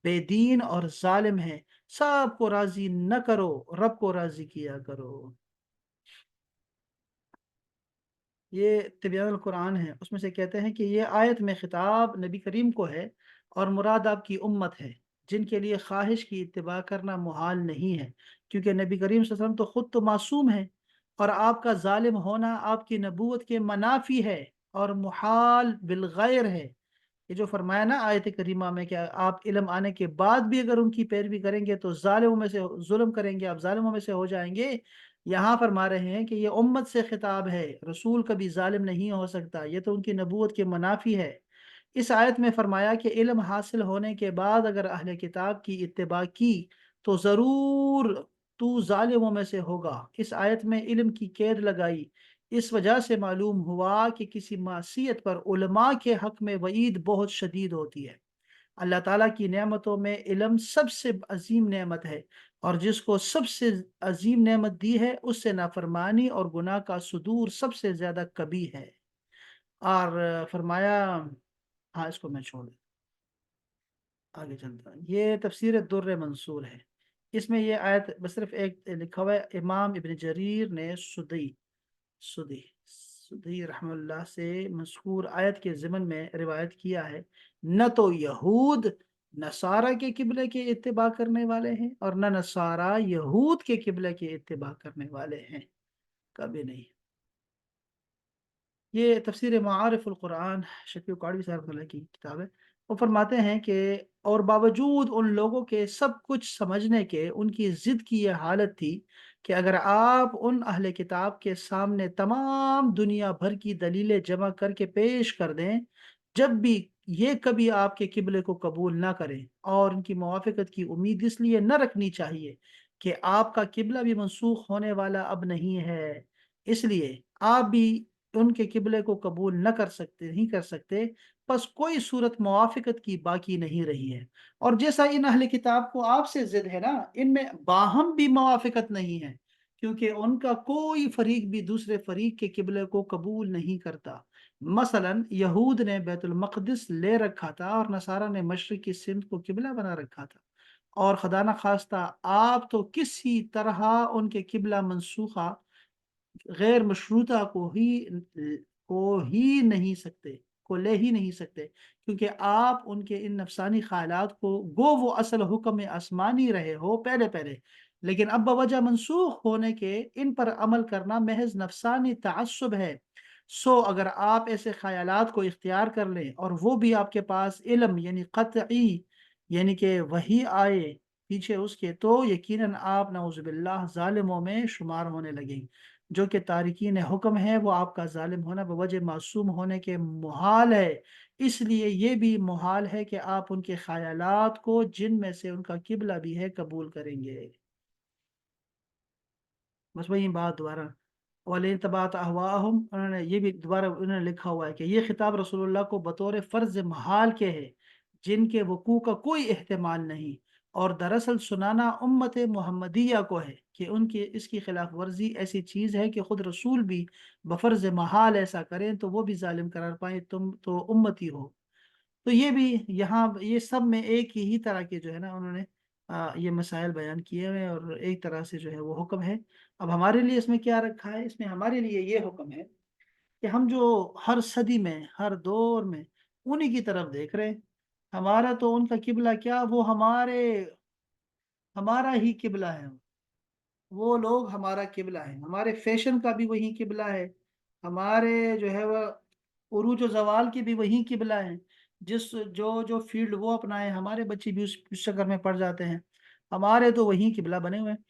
بے دین اور ظالم ہے۔ سب کو راضی نہ کرو، رب کو راضی کیا کرو۔ یہ طبیان القرآن ہے، اس میں سے کہتے ہیں کہ یہ آیت میں خطاب نبی کریم کو ہے، اور مراد آپ کی امت ہے، جن کے لیے خواہش کی اتباع کرنا محال نہیں ہے، کیونکہ نبی کریم صلی اللہ علیہ وسلم تو خود تو معصوم ہے، اور آپ کا ظالم ہونا آپ کی نبوت کے منافی ہے اور محال بالغیر ہے۔ یہ جو فرمایا نا آیت کریمہ میں کہ آپ علم آنے کے بعد بھی اگر ان کی پیروی کریں گے تو ظالموں میں سے ظلم کریں گے، آپ ظالموں میں سے ہو جائیں گے، یہاں فرما رہے ہیں کہ یہ امت سے خطاب ہے، رسول کبھی ظالم نہیں ہو سکتا، یہ تو ان کی نبوت کے منافی ہے۔ اس آیت میں فرمایا کہ علم حاصل ہونے کے بعد اگر اہل کتاب کی اتباع کی تو ضرور تو ظالموں میں سے ہوگا۔ اس آیت میں علم کی قید لگائی، اس وجہ سے معلوم ہوا کہ کسی معصیت پر علماء کے حق میں وعید بہت شدید ہوتی ہے۔ اللہ تعالیٰ کی نعمتوں میں علم سب سے عظیم نعمت ہے، اور جس کو سب سے عظیم نعمت دی ہے اس سے نافرمانی اور گناہ کا صدور سب سے زیادہ کبھی ہے۔ اور فرمایا، ہاں اس کو میں چھوڑ دوں، آگے چلتا ہوں۔ یہ تفسیر در منصور ہے، اس میں یہ آیت بس صرف ایک لکھا ہوا ہے، امام ابن جریر نے سدی سدی رحمہ اللہ سے مذکور آیت کے ضمن میں روایت کیا ہے، نہ تو یہود نصارہ کے قبلے کے اتباع کرنے والے ہیں، اور نہ نصارہ یہود کے قبلے کے اتباع کرنے والے ہیں، کبھی نہیں۔ یہ تفسیر معارف القرآن شکیل قاڑوی صاحب اللہ کی کتاب ہے۔ وہ فرماتے ہیں کہ اور باوجود ان لوگوں کے سب کچھ سمجھنے کے ان کی ضد کی یہ حالت تھی کہ اگر آپ ان اہل کتاب کے سامنے تمام دنیا بھر کی دلیلیں جمع کر کے پیش کر دیں، جب بھی یہ کبھی آپ کے قبلے کو قبول نہ کریں، اور ان کی موافقت کی امید اس لیے نہ رکھنی چاہیے کہ آپ کا قبلہ بھی منسوخ ہونے والا اب نہیں ہے، اس لیے آپ بھی ان کے قبلے کو قبول نہیں کر سکتے، پس کوئی صورت موافقت کی باقی نہیں رہی ہے۔ اور جیسا ان اہل کتاب کو آپ سے ضد ہے نا، ان میں باہم بھی موافقت نہیں ہے، کیونکہ ان کا کوئی فریق بھی دوسرے فریق کے قبلے کو قبول نہیں کرتا۔ مثلا یہود نے بیت المقدس لے رکھا تھا، اور نصارہ نے مشرق کی سمت کو قبلہ بنا رکھا تھا، اور خدا نخواستہ آپ تو کسی طرح ان کے قبلہ منسوخہ غیر مشروطہ کو لے ہی نہیں سکتے، کیونکہ آپ ان کے ان نفسانی خیالات کو گو وہ اصل حکم آسمانی رہے ہو پہلے پہلے، لیکن اب بوجہ منسوخ ہونے کے ان پر عمل کرنا محض نفسانی تعصب ہے۔ سو اگر آپ ایسے خیالات کو اختیار کر لیں اور وہ بھی آپ کے پاس علم یعنی قطعی، یعنی کہ وہی آئے پیچھے اس کے، تو یقیناً آپ نعوذ باللہ ظالموں میں شمار ہونے لگیں۔ جو کہ تارکین حکم ہے، وہ آپ کا ظالم ہونا بوجہ معصوم ہونے کے محال ہے، اس لیے یہ بھی محال ہے کہ آپ ان کے خیالات کو جن میں سے ان کا قبلہ بھی ہے قبول کریں گے۔ بس وہی بات دوبارہ، وَلَئِن اتَّبَعْتَ أَهْوَاءَهُمْ، انہوں نے یہ بھی دوبارہ انہوں نے لکھا ہوا ہے کہ یہ خطاب رسول اللہ کو بطور فرض محال کے ہے، جن کے وقوع کا کوئی احتمال نہیں، اور دراصل سنانا امت محمدیہ کو ہے کہ ان کی اس کی خلاف ورزی ایسی چیز ہے کہ خود رسول بھی بفرض محال ایسا کریں تو وہ بھی ظالم قرار پائیں، تم تو امتی ہو۔ تو یہ بھی یہاں یہ سب میں ایک ہی طرح کے جو ہے نا انہوں نے یہ مسائل بیان کیے ہوئے ہیں، اور ایک طرح سے جو ہے وہ حکم ہے۔ اب ہمارے لیے اس میں کیا رکھا ہے، اس میں ہمارے لیے یہ حکم ہے کہ ہم جو ہر صدی میں ہر دور میں انہی کی طرف دیکھ رہے ہیں، ہمارا تو ان کا قبلہ کیا، وہ ہمارا ہی قبلہ ہے، وہ لوگ ہمارا قبلہ ہے، ہمارے فیشن کا بھی وہی قبلہ ہے، ہمارے جو ہے وہ عروج و زوال کی بھی وہی قبلہ ہے، جو فیلڈ وہ اپنائے ہمارے بچے بھی اس چکر میں پڑ جاتے ہیں، ہمارے تو وہی قبلہ بنے ہوئے ہیں،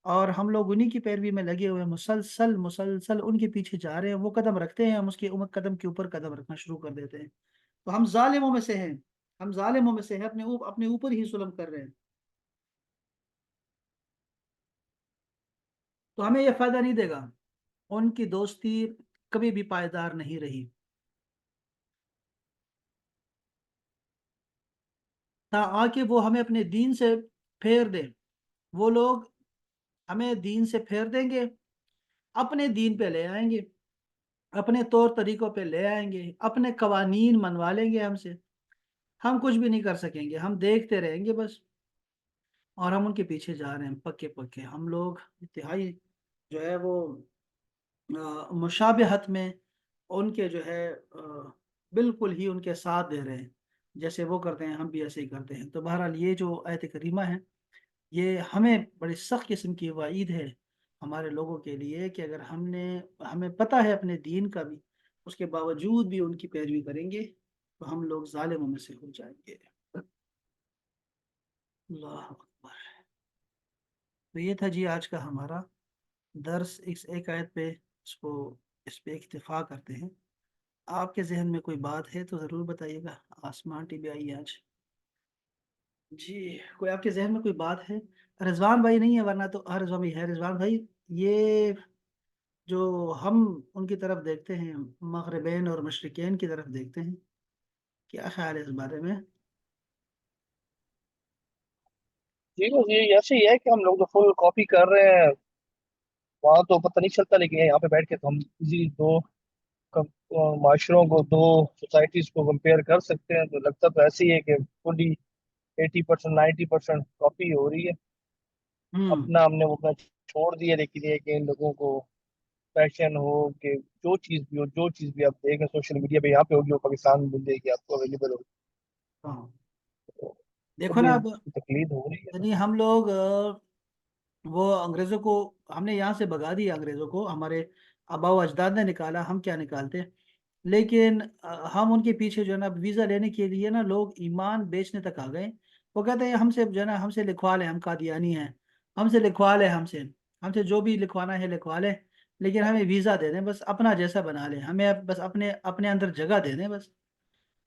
اور ہم لوگ انہی کی پیروی میں لگے ہوئے ہیں، مسلسل مسلسل ان کے پیچھے جا رہے ہیں، وہ قدم رکھتے ہیں ہم اس کے قدم کے اوپر قدم رکھنا شروع کر دیتے ہیں، تو ہم ظالموں میں سے ہیں، ہم ظالموں میں سے ہیں، اپنے اوپر ہی ظلم کر رہے ہیں، تو ہمیں یہ فائدہ نہیں دے گا، ان کی دوستی کبھی بھی پائیدار نہیں رہی، تا آ کے وہ ہمیں اپنے دین سے پھیر دیں، وہ لوگ ہمیں دین سے پھیر دیں گے، اپنے دین پہ لے آئیں گے، اپنے طور طریقوں پہ لے آئیں گے، اپنے قوانین منوا لیں گے ہم سے، ہم کچھ بھی نہیں کر سکیں گے، ہم دیکھتے رہیں گے بس، اور ہم ان کے پیچھے جا رہے ہیں پکے پکے، ہم لوگ انتہائی جو ہے وہ مشابہت میں ان کے جو ہے بالکل ہی ان کے ساتھ دے رہے ہیں، جیسے وہ کرتے ہیں ہم بھی ایسے ہی کرتے ہیں، تو بہرحال یہ جو آیت کریمہ ہے یہ ہمیں بڑی سخت قسم کی وعید ہے ہمارے لوگوں کے لیے، کہ اگر ہمیں پتہ ہے اپنے دین کا بھی، اس کے باوجود بھی ان کی پیروی کریں گے تو ہم لوگ ظالموں میں سے ہو جائیں گے۔ اللہ اکبر۔ تو یہ تھا جی آج کا ہمارا درس، اس ایک آیت پہ اس پہ اکتفا کرتے ہیں، آپ کے ذہن میں کوئی بات ہے تو ضرور بتائیے گا، آسمان ٹی وی آئی ہے آج جی، کوئی آپ کے ذہن میں کوئی بات ہے؟ رضوان بھائی نہیں ہے، ورنہ تو رضوان بھائی ہے، رضوان بھائی یہ جو ہم ان کی طرف دیکھتے ہیں، مغربین اور مشرقین کی طرف دیکھتے ہیں، کیا خیال ہے اس بارے میں؟ جی بس یہ ایسے ہی ہے کہ ہم لوگ تو فل کاپی کر رہے ہیں، وہاں تو پتہ نہیں چلتا، لیکن یہاں پہ بیٹھ کے تو ہم اسی معاشروں کو، دو سوسائٹیز کو کمپیئر کر سکتے ہیں، تو لگتا تو ایسے ہی ہے کہ فلی 80% 90% کاپی ہو رہی ہے، ہوں اپنا ہم نے وہ اپنا چھوڑ دیا، لیکن یہ کہ ان لوگوں کو فیشن ہو کہ جو چیز بھی ہو، جو چیز بھی آپ دیکھیں سوشل میڈیا پہ یہاں پہ ہوگی، وہ پاکستان میں مل جائے گی آپ کو، اویلیبل ہوگی، ہاں، تو دیکھو ابھی نا اب، اس کی تقلید ہو رہی ہے۔ یعنی ہم لوگ وہ انگریزوں کو ہم نے یہاں سے بگا دیا، انگریزوں کو ہمارے آبا و اجداد نے نکالا، ہم کیا نکالتے، لیکن ہم ان کے پیچھے جو ہے نا ویزا لینے کے لیے نا لوگ ایمان بیچنے تک آ گئے، وہ کہتے ہیں ہم سے جو ہے نا ہم سے لکھوا لیں، ہم قادیانی ہیں، ہم سے لکھوا لیں، ہم سے جو بھی لکھوانا ہے لکھوا لیں، لیکن ہمیں ویزا دے دیں، بس اپنا جیسا بنا لیں، ہمیں بس اپنے اپنے اندر جگہ دے دیں بس،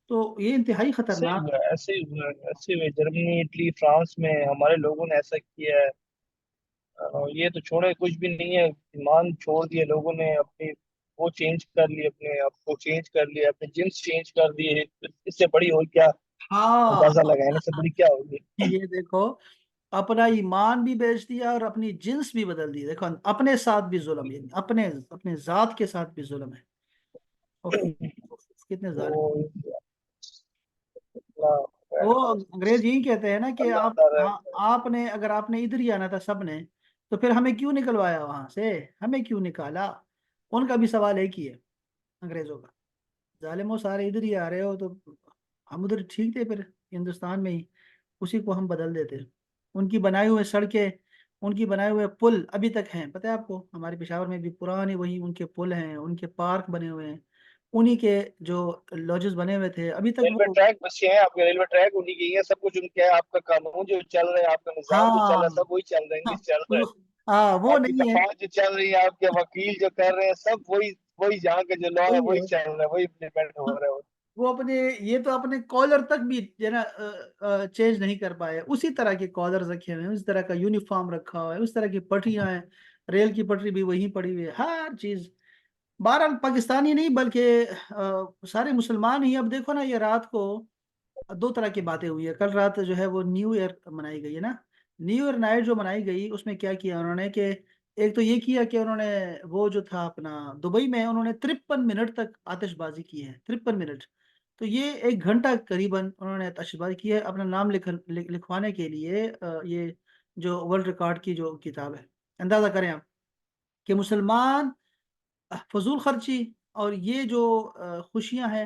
تو یہ انتہائی ایسے ہی خطرناک۔ ہوا ہے، ایسے ہی ہوا ہے، ایسے ہی ہوا ہے، جرمنی، اٹلی، فرانس میں ہمارے لوگوں نے ایسا کیا ہے، یہ تو چھوڑے کچھ بھی نہیں ہے، ایمان چھوڑ دیے لوگوں نے، اپنی وہ چینج کر لی، اپنے آپ کو چینج کر لیا، اپنے جنس چینج کر دیے، اس سے بڑی اور کیا ہاں اندازہ لگانے سے بڑی کیا ہوگی؟ یہ دیکھو، اپنا ایمان بھی بیچ دیا اور اپنی جنس بھی بدل دی، دیکھو اپنے ساتھ بھی ظلم، یعنی اپنے اپنے ذات کے ساتھ بھی ظلم ہے، اف، کتنے ظالم۔ تو اللہ وہ خیر کرے، انگریز یہی کہتے ہیں نا کہ اللہ تعالیٰ آپ نے، اگر آپ نے ادھر ہی آنا تھا سب نے، تو پھر ہمیں کیوں نکلوایا وہاں سے، ہمیں کیوں نکالا؟ ان کا بھی سوال ایک ہی ہے، انگریزوں کا، ظالموں سارے ادھر ہی آ رہے ہو تو ہم ادھر ٹھیک تھے، پھر ہندوستان میں ہی اسی کو ہم بدل دیتے، ان کی بنائی ہوئے سڑکیں، ان کی بنائے ہوئے پل ابھی تک ہیں، پتہ ہے آپ کو ہمارے پشاور میں بھی پرانے وہی ان کے پل ہیں، ان کے پارک بنے ہوئے ہیں، انہی کے جو لاجز بنے ہوئے تھے ابھی تک ریلوے وہ۔ ٹریک بچے ہیں آپ کے، ریلوے ٹریک انہیں کی ہے، سب کچھ ان کا ہے، آپ کا قانون جو چل رہا ہے، آپ کا نظام جو چل ہاں رہا ہے، سب وہی چل رہا ہے، ہاں انگلش چل رہا ہے، وہ آپ کی نہیں ہے، دفاع جو چل رہی ہے، آپ کے وکیل جو کر رہے ہیں، سب وہی وہی یہاں کا جو لا ہے وہی وہی ہے، چل رہا ہے، وہی امپلیمنٹ ہو رہا ہے۔ وہ اپنے، یہ تو اپنے کالر تک بھی جو ہے نا چینج نہیں کر پائے، اسی طرح کے کالر رکھے ہوئے ہیں، اس طرح کا یونیفارم رکھا ہوا ہے، اس طرح کی پٹریاں ہیں، ریل کی پٹری بھی وہیں پڑی ہوئی ہے، ہر چیز، بہرحال پاکستانی نہیں بلکہ سارے مسلمان ہی، اب دیکھو نا یہ رات کو دو طرح کی باتیں ہوئی ہے، کل رات جو ہے وہ نیو ایئر منائی گئی ہے نا، نیو ایئر نائٹ جو منائی گئی اس میں کیا کیا انہوں نے کہ ایک تو یہ کیا کہ انہوں نے وہ جو تھا اپنا دبئی میں انہوں نے 53 منٹ تک آتش بازی کی ہے، 53 منٹ، تو یہ 1 گھنٹہ قریباً انہوں نے آتش بازی کی ہے اپنا نام لکھوانے کے لیے، یہ جو ورلڈ ریکارڈ کی جو کتاب ہے، اندازہ کریں آپ کہ مسلمان فضول خرچی اور یہ جو خوشیاں ہیں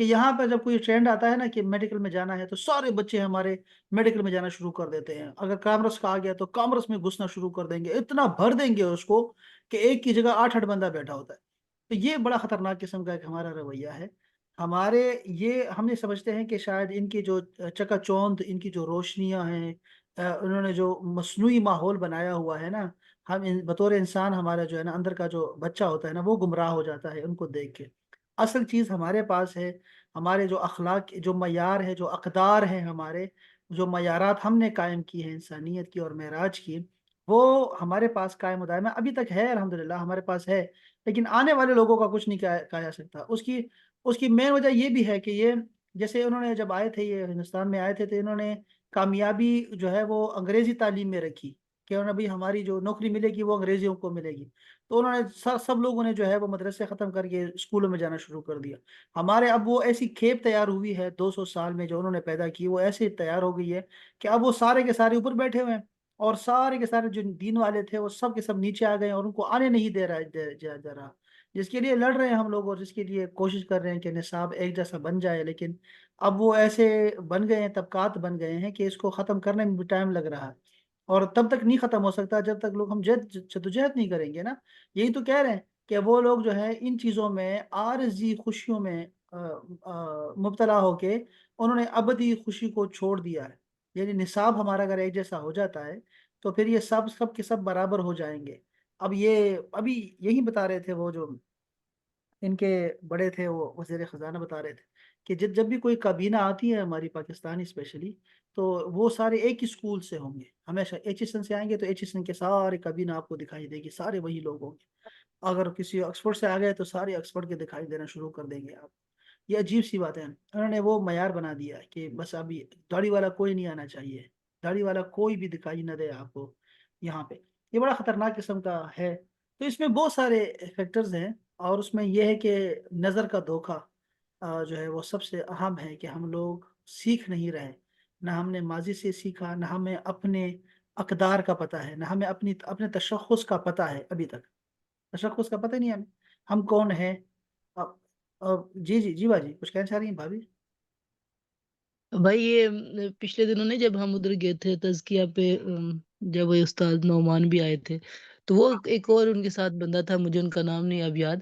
کہ یہاں پر جب کوئی ٹرینڈ آتا ہے نا کہ میڈیکل میں جانا ہے تو سارے بچے ہمارے میڈیکل میں جانا شروع کر دیتے ہیں. اگر کامرس کا آ گیا تو کامرس میں گھسنا شروع کر دیں گے، اتنا بھر دیں گے اس کو کہ ایک کی جگہ 8 بندہ بیٹھا ہوتا ہے. تو یہ بڑا خطرناک قسم کا ایک ہمارا رویہ ہے. ہمارے یہ ہم یہ سمجھتے ہیں کہ شاید ان کی جو چکا چوند، ان کی جو روشنیاں ہیں، انہوں نے جو مصنوعی ماحول بنایا ہوا ہے نا، ہم بطور انسان ہمارا جو ہے نا اندر کا جو بچہ ہوتا ہے نا وہ گمراہ ہو جاتا ہے ان کو دیکھ کے. اصل چیز ہمارے پاس ہے، ہمارے جو اخلاق جو معیار ہے، جو اقدار ہیں، ہمارے جو معیارات ہم نے قائم کی ہیں انسانیت کی اور معراج کی، وہ ہمارے پاس قائم و دائم ہے. ابھی تک ہے الحمدللہ ہمارے پاس ہے، لیکن آنے والے لوگوں کا کچھ نہیں کہا جا سکتا. اس کی مین وجہ یہ بھی ہے کہ یہ جیسے انہوں نے جب آئے تھے، یہ ہندوستان میں آئے تھے، تو انہوں نے کامیابی جو ہے وہ انگریزی تعلیم میں رکھی کہ انہوں نے بھی ہماری جو نوکری ملے گی وہ انگریزیوں کو ملے گی. تو انہوں نے سب لوگوں نے جو ہے وہ مدرسے ختم کر کے اسکولوں میں جانا شروع کر دیا. ہمارے اب وہ ایسی کھیپ تیار ہوئی ہے 200 سال میں جو انہوں نے پیدا کی، وہ ایسے تیار ہو گئی ہے کہ اب وہ سارے کے سارے اوپر بیٹھے ہوئے ہیں، اور سارے کے سارے جو دین والے تھے وہ سب کے سب نیچے آ گئے ہیں اور ان کو آنے نہیں جا رہا. جس کے لیے لڑ رہے ہیں ہم لوگ اور جس کے لیے کوشش کر رہے ہیں کہ نصاب ایک جیسا بن جائے، لیکن اب وہ ایسے بن گئے ہیں، طبقات بن گئے ہیں کہ اس کو ختم کرنے میں بھی ٹائم لگ رہا ہے. اور تب تک نہیں ختم ہو سکتا جب تک لوگ ہم جدوجہد نہیں کریں گے نا. یہی تو کہہ رہے ہیں کہ وہ لوگ جو ہے ان چیزوں میں عارضی خوشیوں میں مبتلا ہو کے انہوں نے ابدی خوشی کو چھوڑ دیا ہے. یعنی نصاب ہمارا اگر ایک جیسا ہو جاتا ہے تو پھر یہ سب کے سب برابر ہو جائیں گے. ابھی یہی بتا رہے تھے وہ جو ان کے بڑے تھے، وہ وزیر خزانہ بتا رہے تھے کہ جب بھی کوئی کابینہ آتی ہے ہماری پاکستانی اسپیشلی، تو وہ سارے ایک ہی اسکول سے ہوں گے. ہمیشہ ایچ ایس این سے آئیں گے تو ایچ ایس این کے سارے کابینہ آپ کو دکھائی دے گی، سارے وہی لوگ ہوں گے. اگر کسی آکسفورڈ سے آ گئے تو سارے آکسفورڈ کے دکھائی دینا شروع کر دیں گے آپ. یہ عجیب سی بات ہے. انہوں نے وہ معیار بنا دیا ہے کہ بس ابھی داڑھی والا کوئی نہیں آنا چاہیے، داڑھی والا کوئی بھی دکھائی نہ دے آپ کو یہاں پہ. یہ بڑا خطرناک قسم کا ہے. تو اس میں بہت سارے فیکٹرز ہیں، اور اس میں یہ ہے کہ نظر کا دھوکہ جو ہے وہ سب سے اہم ہے کہ ہم لوگ سیکھ نہیں رہے. نہ ہم نے ماضی سے سیکھا، نہ ہمیں اپنے اقدار کا پتہ ہے، نہ ہمیں اپنے تشخص کا پتہ ہے. ابھی تک تشخص کا پتہ نہیں ہمیں، ہم کون ہیں. جی جی جی باجی کچھ کہنا چاہ رہی ہیں بھابھی؟ بھائی یہ پچھلے دنوں نے جب ہم ادھر گئے تھے تزکیہ پہ، جب وہ استاد نعمان بھی آئے تھے، تو وہ ایک اور ان کے ساتھ بندہ تھا، مجھے ان کا نام نہیں اب یاد.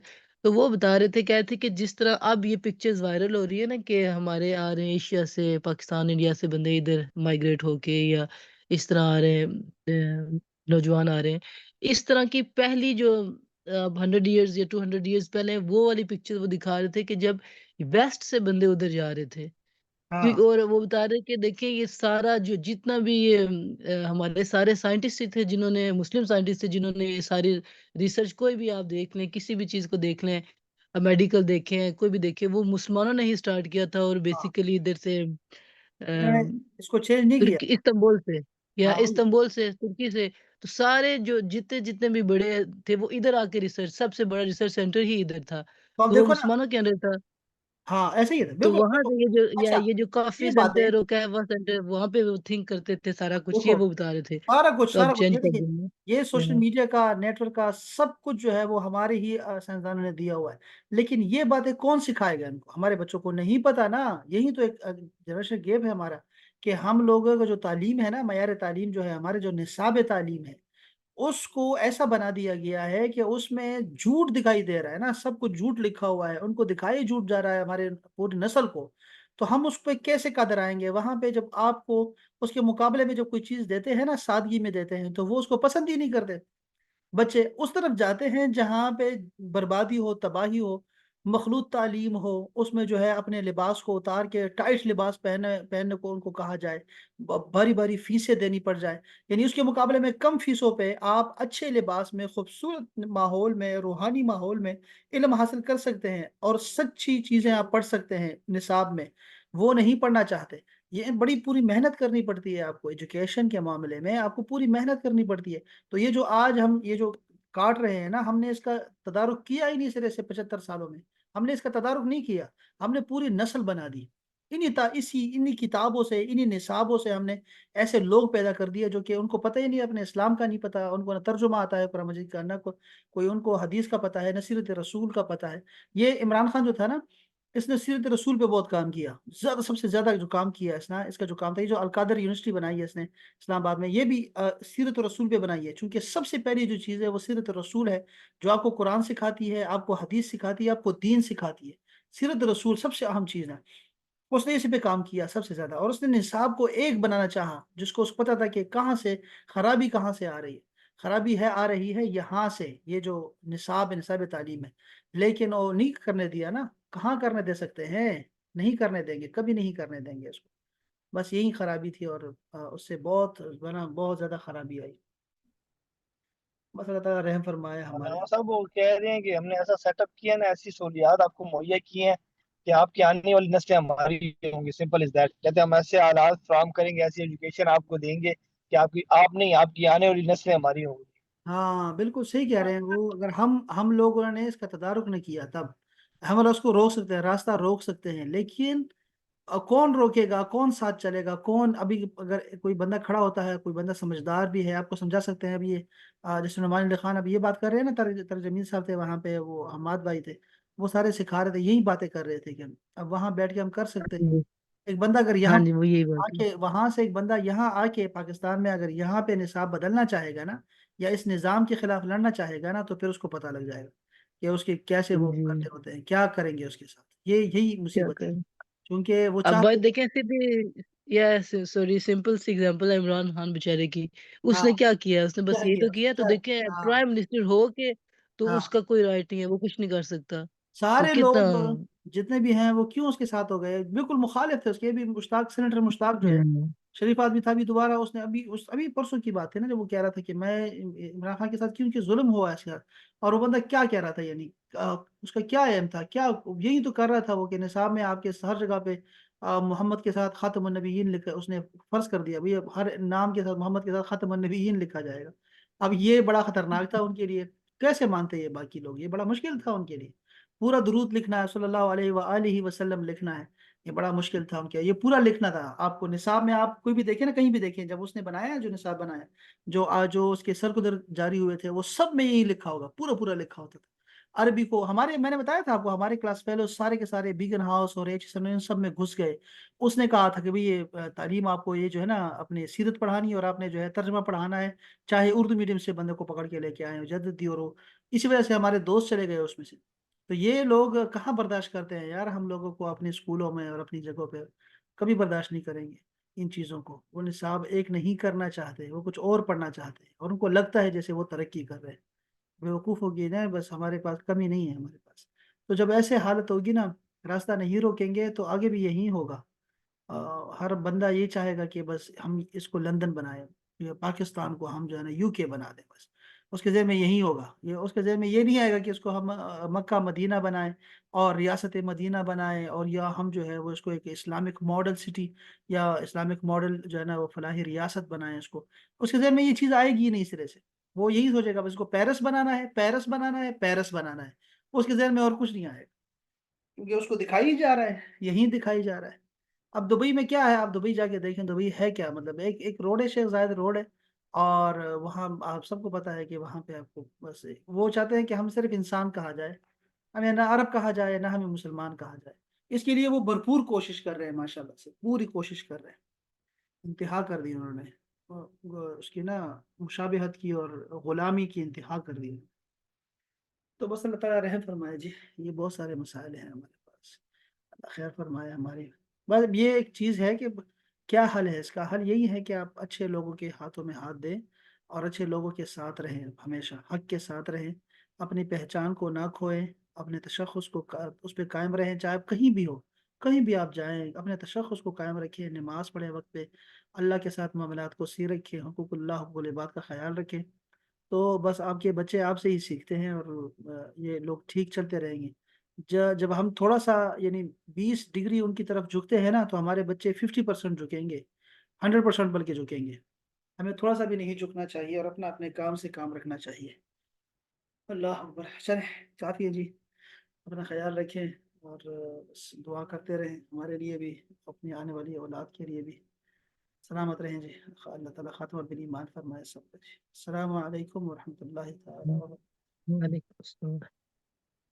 تو وہ بتا رہے تھے، کہتے تھے کہ جس طرح اب یہ پکچرز وائرل ہو رہی ہے نا کہ ہمارے آ رہے ہیں ایشیا سے، پاکستان انڈیا سے بندے ادھر مائگریٹ ہو کے، یا اس طرح آ رہے ہیں نوجوان آ رہے ہیں، اس طرح کی پہلی جو 100 ایئرز یا 200 ایئرز پہلے وہ والی پکچر وہ دکھا رہے تھے کہ جب ویسٹ سے بندے ادھر جا رہے تھے. ہاں اور وہ بتا رہے کہ دیکھیں یہ سارا جو جتنا بھی یہ ہمارے سارے سائنٹسٹ تھے، جنہوں نے مسلم سائنٹسٹ تھے، جنہوں نے یہ ساری ریسرچ، کوئی بھی آپ دیکھ لیں، کسی بھی چیز کو دیکھ لیں، میڈیکل دیکھیں، کوئی بھی دیکھیں، وہ مسلمانوں نے ہی سٹارٹ کیا تھا. اور ہاں بیسیکلی ادھر سے انہوں نے اس کو چینج نہیں کیا. ترکی، استنبول سے، یا ہاں وہی. استنبول سے، ترکی سے. تو سارے جو جتنے بھی بڑے تھے وہ ادھر آ کے ریسرچ، سب سے بڑا ریسرچ سینٹر ہی ادھر تھا، تو آپ تو وہ دیکھو نا. مسلمانوں کے اندر تھا. ہاں ایسے ہی ہے تو بالکل وہاں بالکل. سے اچھا یہ جو کافی یہ باتیں سینٹر اور کہوا سینٹر، وہاں پہ وہ تھنک کرتے تھے سارا کچھ، یہ دیکھو، وہ بتا رہے تھے. سارا کچھ تو اب سارا کچھ چینج یہ کر دیکھیے، دیں گے. یہ سوشل ہاں. میڈیا کا، نیٹ ورک کا سب کچھ جو ہے وہ ہمارے ہی سائنسدانوں نے دیا ہوا ہے. لیکن یہ باتیں کون سکھائے گا ان کو؟ ہمارے بچوں کو نہیں پتا نا. یہی تو ایک جنریشن گیپ ہے ہمارا، کہ ہم لوگوں کا جو تعلیم ہے نا، معیار تعلیم جو ہے، ہمارے جو نصاب تعلیم ہے، اس کو ایسا بنا دیا گیا ہے کہ اس میں جھوٹ دکھائی دے رہا ہے نا. سب کچھ جھوٹ لکھا ہوا ہے، ان کو دکھائی جھوٹ جا رہا ہے ہمارے پوری نسل کو. تو ہم اس پہ کیسے قدر آئیں گے؟ وہاں پہ جب آپ کو اس کے مقابلے میں جب کوئی چیز دیتے ہیں نا، سادگی میں دیتے ہیں، تو وہ اس کو پسند ہی نہیں کرتے. بچے اس طرف جاتے ہیں جہاں پہ بربادی ہو، تباہی ہو، مخلوط تعلیم ہو، اس میں جو ہے اپنے لباس کو اتار کے ٹائٹ لباس پہننے کو ان کو کہا جائے، بھاری بھاری فیسیں دینی پڑ جائے. یعنی اس کے مقابلے میں کم فیسوں پہ آپ اچھے لباس میں، خوبصورت ماحول میں، روحانی ماحول میں علم حاصل کر سکتے ہیں، اور سچی چیزیں آپ پڑھ سکتے ہیں نصاب میں. وہ نہیں پڑھنا چاہتے. یہ بڑی پوری محنت کرنی پڑتی ہے آپ کو، ایجوکیشن کے معاملے میں آپ کو پوری محنت کرنی پڑتی ہے. تو یہ جو آج ہم یہ جو کاٹ رہے ہیں نا، ہم نے اس کا تدارک کیا ہی نہیں سرے سے. 75 سالوں میں ہم نے اس کا تدارک نہیں کیا. ہم نے پوری نسل بنا دی انہی کتابوں سے، انہی نصابوں سے. ہم نے ایسے لوگ پیدا کر دیے جو کہ ان کو پتہ ہی نہیں، اپنے اسلام کا نہیں پتہ، ان کو نہ ترجمہ آتا ہے قرآن مجید کا، نہ کوئی ان کو حدیث کا پتہ ہے، نہ سیرت رسول کا پتہ ہے. یہ عمران خان جو تھا نا، اس نے سیرت رسول پہ بہت کام کیا، زیادہ سب سے زیادہ جو کام کیا اس کا جو کام تھا، یہ جو القادر یونیورسٹی بنائی ہے اس نے اسلام آباد میں، یہ بھی سیرت رسول پہ بنائی ہے، چونکہ سب سے پہلی جو چیز ہے وہ سیرت رسول ہے، جو آپ کو قرآن سکھاتی ہے، آپ کو حدیث سکھاتی ہے، آپ کو دین سکھاتی ہے۔ سیرت رسول سب سے اہم چیز ہے، اس نے اسی پہ کام کیا سب سے زیادہ، اور اس نے نصاب کو ایک بنانا چاہا، جس کو اس کو پتا تھا کہ کہاں سے خرابی کہاں سے آ رہی ہے، خرابی ہے آ رہی ہے یہاں سے، یہ جو نصاب تعلیم ہے، لیکن وہ نہیں کرنے دیا نا، کہاں کرنے دے سکتے ہیں؟ نہیں کرنے دیں گے، کبھی نہیں کرنے دیں گے اس کو، بس یہی خرابی تھی، اور اس سے بہت زیادہ خرابی آئی، بس اللہ تعالیٰ رحم فرمائے ہمارے۔ علامہ صاحب وہ کہہ رہے ہیں کہ ہم نے ایسا سیٹ اپ کیا نا، ایسی سہولیات آپ کو مہیا کی ہیں کہ آپ کی آنے والی نسلیں ہماری ہوں گی، سمپل از دیٹ، کہتے ہیں ہم ایسے حالات فراہم کریں گے، ایسی ایجوکیشن آپ کو دیں گے کہ آپ نہیں، آپ کی آنے والی نسلیں ہماری ہوں گی۔ ہاں بالکل صحیح کہہ رہے ہیں وہ، اگر ہم لوگوں نے اس کا تدارک نہیں کیا تب ہم اس کو روک سکتے ہیں، راستہ روک سکتے ہیں، لیکن کون روکے گا، کون ساتھ چلے گا، کون؟ ابھی اگر کوئی بندہ کھڑا ہوتا ہے، کوئی بندہ سمجھدار بھی ہے، آپ کو سمجھا سکتے ہیں، ابھی یہ جیسے نعمان علی خان ابھی یہ بات کر رہے ہیں نا، ترجمین صاحب تھے وہاں پہ، وہ حماد بھائی تھے، وہ سارے سکھا رہے تھے، یہی باتیں کر رہے تھے کہ اب وہاں بیٹھ کے ہم کر سکتے ہیں۔ جی، ایک بندہ اگر ہاں یہاں جی، وہ یہی آ بات ہے۔ کے، وہاں سے ایک بندہ یہاں آ کے پاکستان میں اگر یہاں پہ نصاب بدلنا چاہے گا نا، یا اس نظام کے خلاف لڑنا چاہے گا نا، تو پھر اس کو پتہ لگ جائے گا کہ اس کے کیسے وہ جی، کرتے ہوتے ہیں، کیا کریں گے اس کے ساتھ، یہی کیا مصیبت ہے، کریں؟ کیونکہ وہ اب چاہتے۔ بات دیکھیں سیدھی، سوری، سمپل سی ایگزامپل ہے عمران خان بیچارے کی، اس ہاں نے کیا کیا؟ اس نے کیا بس یہی کیا تو کیا، تو دیکھیں ہاں پرائم منسٹر ہو کے تو ہاں اس کا کوئی رائٹ نہیں ہے، وہ کچھ نہیں کر سکتا، وہ سارے کتنا لوگ جتنے بھی ہیں وہ کیوں اس کے ساتھ ہو گئے، بالکل مخالف تھے اس کے بھی، سینیٹر مشتاق جو ہے، ہوں، شریف آدمی تھا، ابھی دوبارہ اس نے ابھی پرسوں کی بات ہے نا، جب وہ کہہ رہا تھا کہ میں عمران خان کے ساتھ کیونکہ ظلم ہوا ہے اس کا، اور وہ بندہ کیا کہہ رہا تھا، یعنی اس کا کیا ایم تھا، کیا یہی تو کر رہا تھا وہ، کہ نصاب میں آپ کے ہر جگہ پہ محمد کے ساتھ خاتم النبیین لکھا، اس نے فرض کر دیا بھائی اب ہر نام کے ساتھ محمد کے ساتھ خاتم النبیین لکھا جائے گا، اب یہ بڑا خطرناک تھا ان کے لیے، کیسے مانتے یہ باقی لوگ، یہ بڑا مشکل تھا ان کے لیے، پورا درود لکھنا ہے، صلی اللہ علیہ وآلہ وسلم لکھنا ہے، یہ بڑا مشکل تھا ان کے، یہ پورا لکھنا تھا آپ کو نصاب میں، آپ کوئی بھی دیکھیں نا، کہیں بھی دیکھیں، جب اس نے بنایا جو نصاب بنایا، جو اس کے سرکدر جاری ہوئے تھے، وہ سب میں یہی لکھا ہوگا، پورا لکھا ہوتا تھا، عربی کو میں نے بتایا تھا آپ کو، ہمارے کلاس فیلو سارے کے سارے بیگن ہاؤس اور ان سب میں گھس گئے، اس نے کہا تھا کہ بھئی یہ تعلیم آپ کو، یہ جو ہے نا اپنی سیرت پڑھانی، اور آپ نے جو ہے ترجمہ پڑھانا ہے، چاہے اردو میڈیم سے بندے کو پکڑ کے لے کے آئے جدید دی، اور وہ اسی وجہ سے ہمارے دوست چلے گئے اس میں سے، تو یہ لوگ کہاں برداشت کرتے ہیں یار، ہم لوگوں کو اپنے اسکولوں میں اور اپنی جگہوں پہ کبھی برداشت نہیں کریں گے ان چیزوں کو، وہ نصاب ایک نہیں کرنا چاہتے، وہ کچھ اور پڑھنا چاہتے ہیں، اور ان کو لگتا ہے جیسے وہ ترقی کر رہے ہیں، بیوقوف ہوگی نا، بس ہمارے پاس کمی نہیں ہے ہمارے پاس، تو جب ایسے حالت ہوگی نا، راستہ نہیں روکیں گے تو آگے بھی یہی ہوگا، ہر بندہ یہ چاہے گا کہ بس ہم اس کو لندن بنائیں، یا پاکستان کو ہم جو ہے نا UK بنا دیں، بس اس کے ذہن میں یہی ہوگا، اس کے ذہن میں یہ نہیں آئے گا کہ اس کو ہم مکہ مدینہ بنائیں اور ریاست مدینہ بنائیں، اور یا ہم جو ہے وہ اس کو ایک اسلامک ماڈل سٹی یا اسلامک ماڈل جو ہے نا وہ فلاحی ریاست بنائیں، اس کے ذہن میں یہ چیز آئے گی ہی نہیں سرے سے، وہ یہی سوچے گا بس اس کو پیرس بنانا ہے، پیرس بنانا ہے، پیرس بنانا ہے، اس کے ذہن میں اور کچھ نہیں آئے گا، کیونکہ اس کو دکھائی جا رہا ہے، یہی دکھائی جا رہا ہے۔ اب دبئی میں کیا ہے، آپ دبئی جا کے دیکھیں، دبئی ہے کیا، مطلب ایک روڈ ہے، شیخ زاید روڈ ہے، اور وہاں آپ سب کو پتا ہے کہ وہاں پہ آپ کو بس وہ چاہتے ہیں کہ ہم صرف انسان کہا جائے، ہمیں نہ عرب کہا جائے، نہ ہمیں مسلمان کہا جائے، اس کے لیے وہ بھرپور کوشش کر رہے ہیں، ماشاءاللہ سے پوری کوشش کر رہے ہیں، انتہا کر دی انہوں نے، اس کی نا مشابہت کی اور غلامی کی انتہا کر دی، تو بس اللہ تعالیٰ رحم فرمائے جی، یہ بہت سارے مسائل ہیں ہمارے پاس، اللہ خیر فرمائے ہماری، بس یہ ایک چیز ہے کہ کیا حل ہے اس کا، حل یہی ہے کہ آپ اچھے لوگوں کے ہاتھوں میں ہاتھ دیں، اور اچھے لوگوں کے ساتھ رہیں، ہمیشہ حق کے ساتھ رہیں، اپنی پہچان کو نہ کھوئیں، اپنے تشخص کو اس پہ قائم رہیں، چاہے آپ کہیں بھی ہو، کہیں بھی آپ جائیں، اپنے تشخص کو قائم رکھیں، نماز پڑھیں وقت پہ، اللہ کے ساتھ معاملات کو سی رکھیں، حقوق اللہ، حقوق العباد کا خیال رکھیں، تو بس آپ کے بچے آپ سے ہی سیکھتے ہیں، اور یہ لوگ ٹھیک چلتے رہیں گے، جب ہم تھوڑا سا یعنی 20 ڈگری ان کی طرف جھکتے ہیں نا، تو ہمارے بچے 50% جھکیں گے، 100% بلکہ جھکیں گے، ہمیں تھوڑا سا بھی نہیں جھکنا چاہیے، اور اپنے کام سے کام رکھنا چاہیے، اللہ اکبر، چلیں کافی ہے جی، اپنا خیال رکھیں، اور بس دعا کرتے رہیں ہمارے لیے بھی، اپنی آنے والی اولاد کے لیے بھی، سلامت رہیں جی، اللہ تعالیٰ خاتمہ بالایمان فرمائے سب کچھ، السلام علیکم ورحمۃ اللہ تعالیٰ وبرکاتہ۔ وعلیکم السلام۔